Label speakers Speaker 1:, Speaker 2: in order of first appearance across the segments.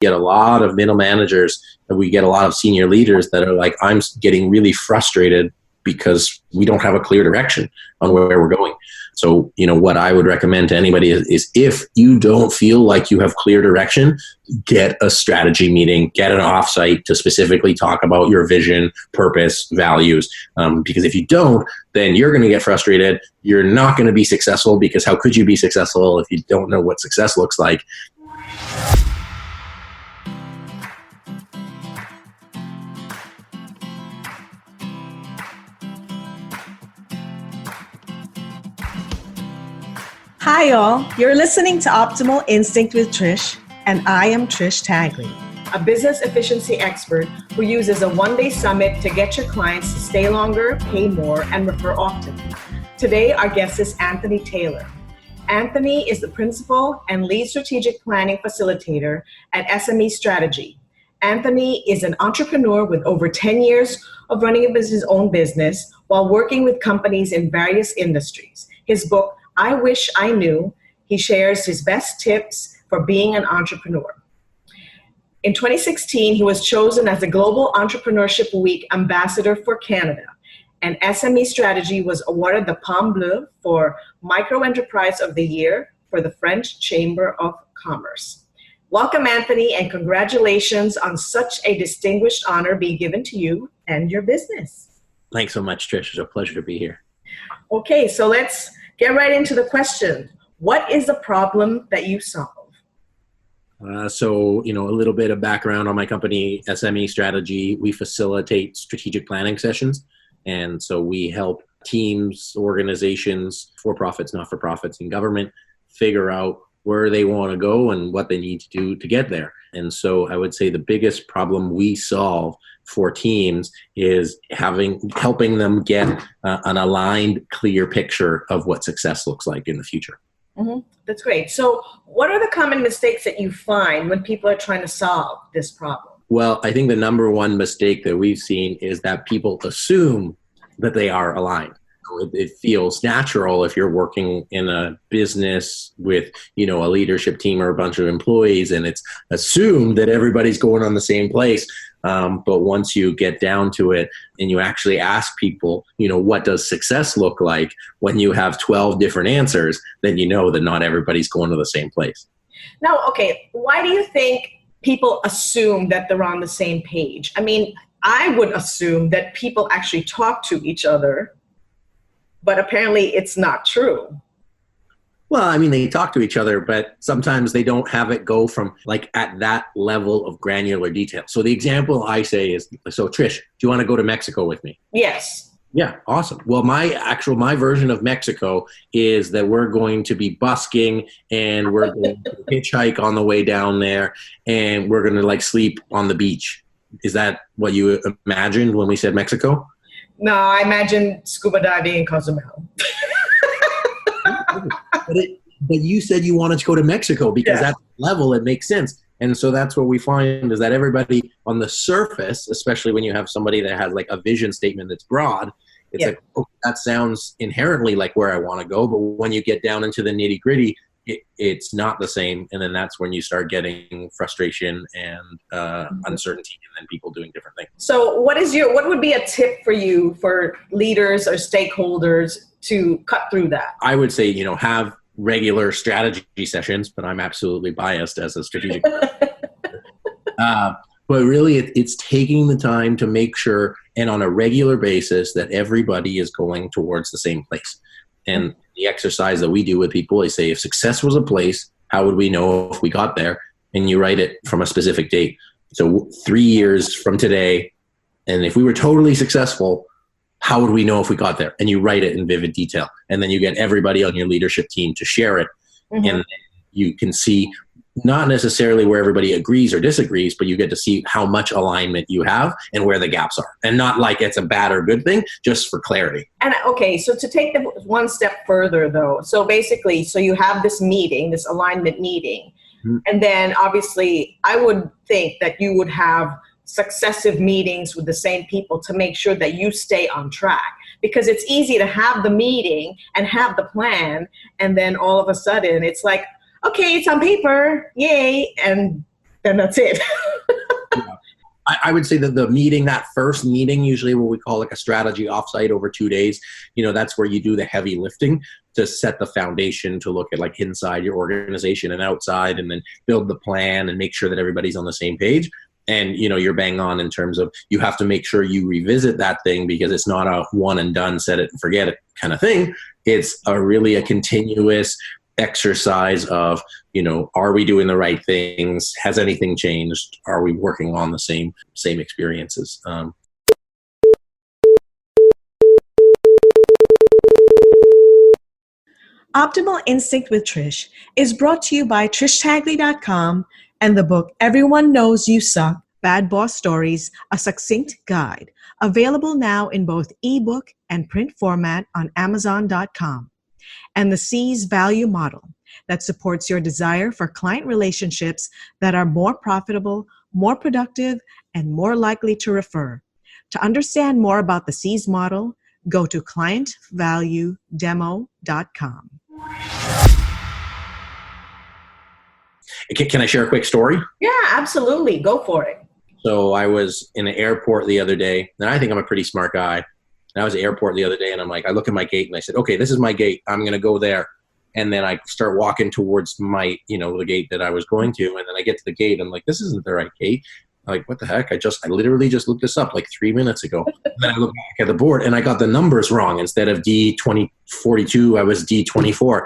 Speaker 1: get a lot of middle managers and we get a lot of senior leaders that are like, I'm getting really frustrated because we don't have a clear direction on where we're going. So, what I would recommend to anybody is if you don't feel like you have clear direction, get a strategy meeting, get an offsite to specifically talk about your vision, purpose, values. Because if you don't, then you're going to get frustrated. You're not going to be successful, because how could you be successful if you don't know what success looks like?
Speaker 2: Hi all, you're listening to Optimal Instinct with Trish, and I am Trish Tagley,
Speaker 3: a business efficiency expert who uses a one-day summit to get your clients to stay longer, pay more, and refer often. Today, our guest is Anthony Taylor. Anthony is the principal and lead strategic planning facilitator at SME Strategy. Anthony is an entrepreneur with over 10 years of running his own business while working with companies in various industries. His book, I Wish I Knew, he shares his best tips for being an entrepreneur. In 2016, he was chosen as the Global Entrepreneurship Week Ambassador for Canada, and SME Strategy was awarded the Palme Blue for Microenterprise of the Year for the French Chamber of Commerce. Welcome, Anthony, and congratulations on such a distinguished honor being given to you and your business.
Speaker 1: Thanks so much, Trish. It's a pleasure to be here.
Speaker 3: Okay, so let's get right into the question. What is the problem that you solve?
Speaker 1: So, a little bit of background on my company, SME Strategy. We facilitate strategic planning sessions. And so we help teams, organizations, for-profits, not-for-profits, and government figure out where they want to go and what they need to do to get there. And so I would say the biggest problem we solve for teams is helping them get an aligned, clear picture of what success looks like in the future.
Speaker 3: Mm-hmm. That's great. So what are the common mistakes that you find when people are trying to solve this problem?
Speaker 1: Well, I think the number one mistake that we've seen is that people assume that they are aligned. It feels natural if you're working in a business with, a leadership team or a bunch of employees, and it's assumed that everybody's going on the same place. But once you get down to it and you actually ask people, what does success look like when you have 12 different answers, then you know that not everybody's going to the same place.
Speaker 3: Now, okay, why do you think people assume that they're on the same page? I mean, I would assume that people actually talk to each other, but apparently it's not true.
Speaker 1: Well, I mean, they talk to each other, but sometimes they don't have it go from at that level of granular detail. So the example I say is, so Trish, do you want to go to Mexico with me?
Speaker 3: Yes.
Speaker 1: Yeah, awesome. Well, my version of Mexico is that we're going to be busking and we're going to hitchhike on the way down there and we're going to sleep on the beach. Is that what you imagined when we said Mexico?
Speaker 3: No, I imagine scuba diving in Cozumel.
Speaker 1: But you said you wanted to go to Mexico because that's the level, it makes sense. And so that's what we find is that everybody on the surface, especially when you have somebody that has a vision statement that's broad, it's that sounds inherently like where I want to go. But when you get down into the nitty gritty, it's not the same. And then that's when you start getting frustration and uncertainty, and then people doing different things.
Speaker 3: So what would be a tip for you for leaders or stakeholders to cut through that?
Speaker 1: I would say, have regular strategy sessions, but I'm absolutely biased as a strategic. But really, it's taking the time to make sure, and on a regular basis, that everybody is going towards the same place. And the exercise that we do with people is say, if success was a place, how would we know if we got there? And you write it from a specific date. So 3 years from today, and if we were totally successful, how would we know if we got there? And you write it in vivid detail. And then you get everybody on your leadership team to share it. Mm-hmm. And you can see not necessarily where everybody agrees or disagrees, but you get to see how much alignment you have and where the gaps are. And not like it's a bad or good thing, just for clarity.
Speaker 3: And okay, so to take the one step further though, so basically, so you have this meeting, this alignment meeting, mm-hmm. and then obviously I would think that you would have successive meetings with the same people to make sure that you stay on track. Because it's easy to have the meeting and have the plan, and then all of a sudden it's like, okay, it's on paper, yay, and then that's it.
Speaker 1: I would say that the meeting, that first meeting, usually what we call like a strategy offsite over 2 days, that's where you do the heavy lifting to set the foundation to look at like inside your organization and outside, and then build the plan and make sure that everybody's on the same page. And, you're bang on in terms of you have to make sure you revisit that thing, because it's not a one and done, set it and forget it kind of thing. It's really a continuous exercise of, are we doing the right things? Has anything changed? Are we working on the same experiences?
Speaker 2: Optimal Instinct with Trish is brought to you by TrishTagley.com and the book Everyone Knows You Suck, Bad Boss Stories, A Succinct Guide, available now in both ebook and print format on Amazon.com. And the C's Value Model that supports your desire for client relationships that are more profitable, more productive, and more likely to refer. To understand more about the C's model, go to clientvaluedemo.com.
Speaker 1: Can I share a quick story?
Speaker 3: Yeah, absolutely. Go for it.
Speaker 1: So I was in an airport the other day, and I think I'm a pretty smart guy. And I was at the airport the other day, and I look at my gate and I said, okay, this is my gate. I'm going to go there. And then I start walking towards my, the gate that I was going to. And then I get to the gate. And I'm like, this isn't the right gate. I'm like, what the heck? I literally just looked this up like 3 minutes ago. And then I look back at the board and I got the numbers wrong. Instead of D2042, I was D24.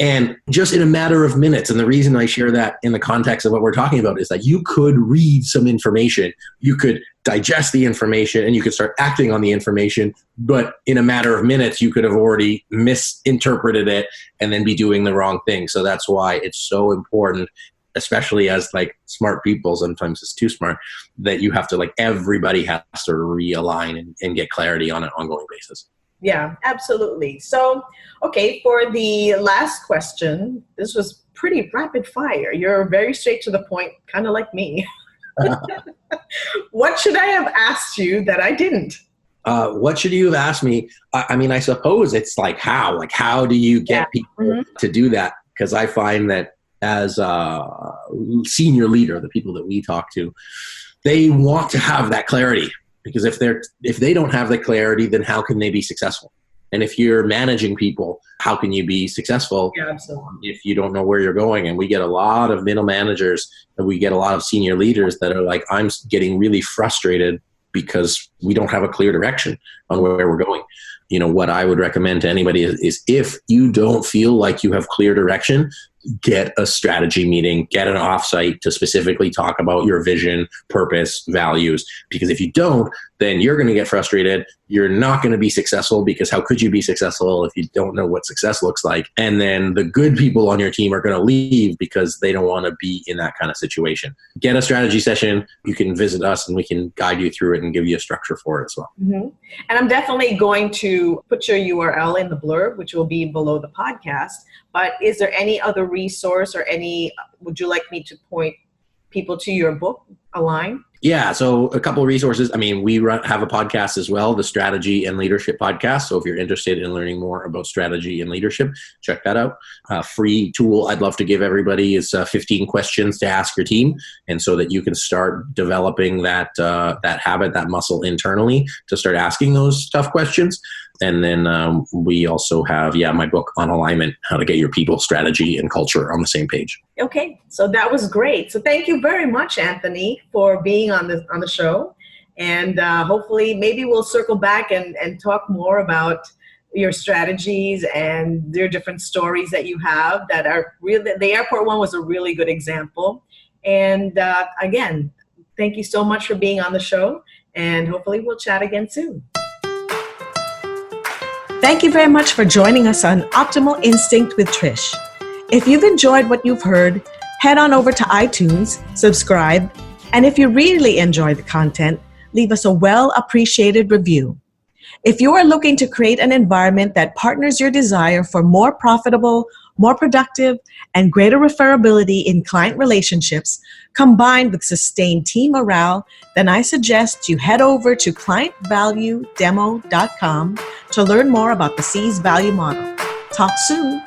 Speaker 1: And just in a matter of minutes, and the reason I share that in the context of what we're talking about is that you could read some information, you could digest the information, and you could start acting on the information, but in a matter of minutes, you could have already misinterpreted it and then be doing the wrong thing. So that's why it's so important, especially as like smart people, sometimes it's too smart, that you have to everybody has to realign and get clarity on an ongoing basis.
Speaker 3: Yeah, absolutely. So, okay, for the last question, this was pretty rapid fire. You're very straight to the point, kind of like me. What should I have asked you that I didn't?
Speaker 1: What should you have asked me? I suppose it's how do you get people to do that? Because I find that as a senior leader, the people that we talk to, they want to have that clarity. Because if they don't have the clarity, then how can they be successful? And if you're managing people, how can you be successful if you don't know where you're going? And we get a lot of middle managers and we get a lot of senior leaders that are like, I'm getting really frustrated because we don't have a clear direction on where we're going. What I would recommend to anybody is if you don't feel like you have clear direction, get a strategy meeting, get an offsite to specifically talk about your vision, purpose, values. Because if you don't, then you're going to get frustrated. You're not going to be successful, because how could you be successful if you don't know what success looks like? And then the good people on your team are going to leave because they don't want to be in that kind of situation. Get a strategy session. You can visit us and we can guide you through it and give you a structure for it as well.
Speaker 3: Mm-hmm. And I'm definitely going to put your URL in the blurb, which will be below the podcast. But is there any other resource or would you like me to point people to your book, Align?
Speaker 1: Yeah, so a couple of resources. We have a podcast as well, the Strategy and Leadership Podcast. So if you're interested in learning more about strategy and leadership, check that out. A free tool I'd love to give everybody is 15 questions to ask your team, and so that you can start developing that habit, that muscle internally to start asking those tough questions. And then we also have, my book on alignment, how to get your people, strategy, and culture on the same page.
Speaker 3: Okay, so that was great. So thank you very much, Anthony, for being on the show. And hopefully maybe we'll circle back and talk more about your strategies and your different stories that you have that are really, the airport one was a really good example. And again, thank you so much for being on the show, and hopefully we'll chat again soon.
Speaker 2: Thank you very much for joining us on Optimal Instinct with Trish. If you've enjoyed what you've heard, head on over to iTunes, subscribe, and if you really enjoy the content, leave us a well-appreciated review. If you are looking to create an environment that partners your desire for more profitable, more productive, and greater referability in client relationships, combined with sustained team morale, then I suggest you head over to clientvaluedemo.com to learn more about the C's Value Model. Talk soon.